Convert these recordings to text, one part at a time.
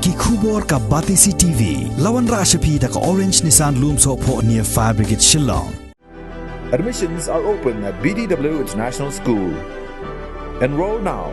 Ki khubor ka Batisi TV. Lawan Rashapi da ka Orange Nissan Loomso po near Fire Brigade Shillong. Admissions are open at BDW International School. Enroll now.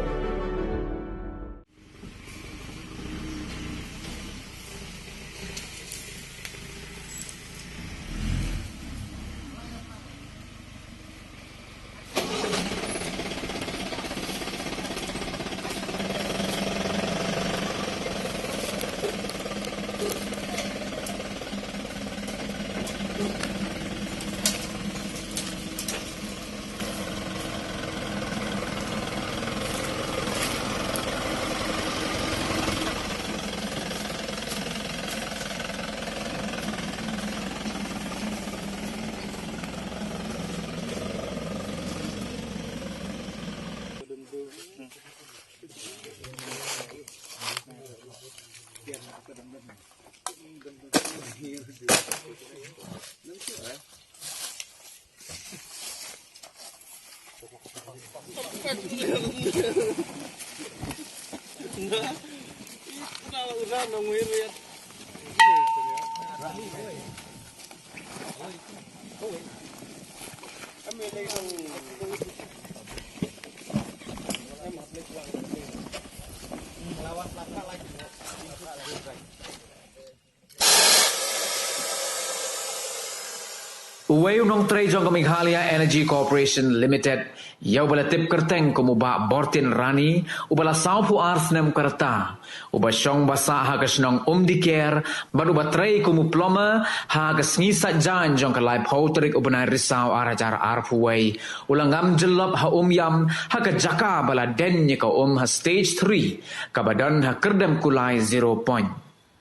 Uway unong trade jong Meghalaya Energy Corporation Limited yaw bala tip kerteng kumuba bortin rani ubala saupu ars nem kerta uba syong basa hagas nong diker baru batray kumu ploma hagas ngisat jan jong kalai pautrik ubana risau arajar arpuway ulangam jelop ha yam haga jaka bala den ka ha stage 3 kabadan ha kerdem kulai 0 point.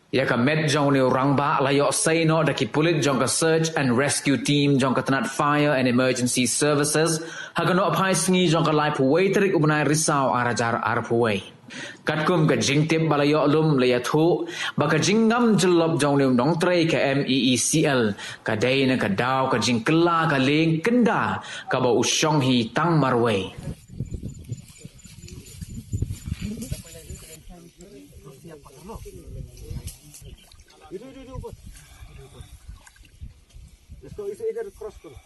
Ya ka med jong ni rangba layo say no daki pulit jong ka search and rescue team jong ka tanat fire and emergency services hagano apai sngi jong ka lai puway terik ubnai risau arajar arpuway katkum ka jingtip balayo lum layathu baka jingam jelop jong ni nong tray ka MEECL ka day na ka daw ka jingkla ka ling kenda ka ba usyong hi tang marway. इसको इधर क्रॉस करो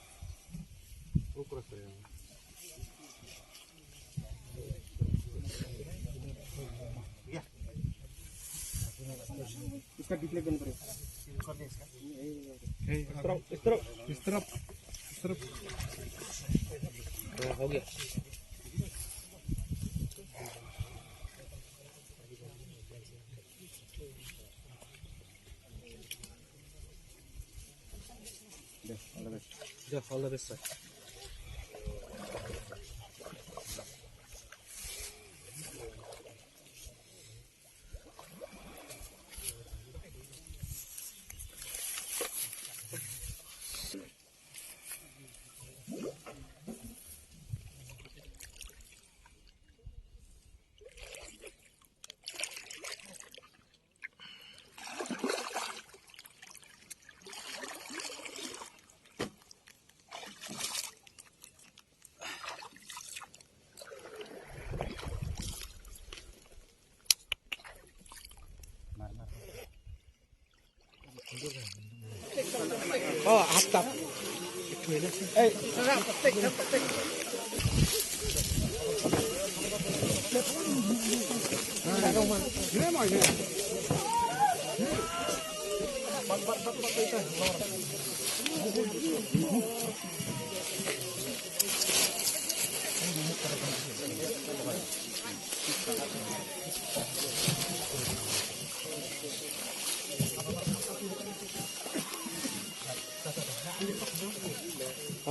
वो क्रॉस करेगा इसका डिस्प्ले बंद करो इस तरफ हो गया all the best, sir. Oh, atap. Petik.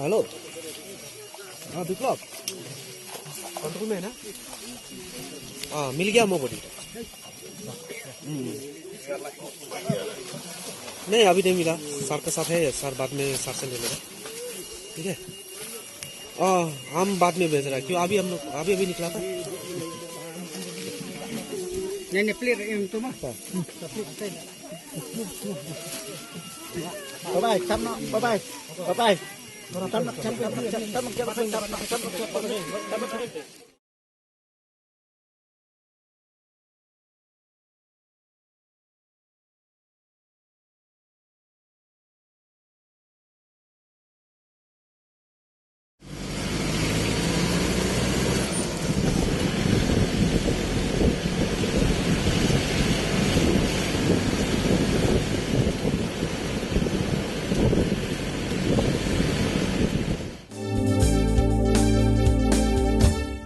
Halo. विप्लव कंट्रोल में है ना? मिल गया मोबडी? नहीं अभी नहीं मिला, सर के साथ है, सर बाद में सर से ले लेगा, ठीक है? हम बाद में भेज रहे हैं, क्यों अभी हम लोग अभी निकला था। नहीं player itu mah. Bye bye. Bye bye.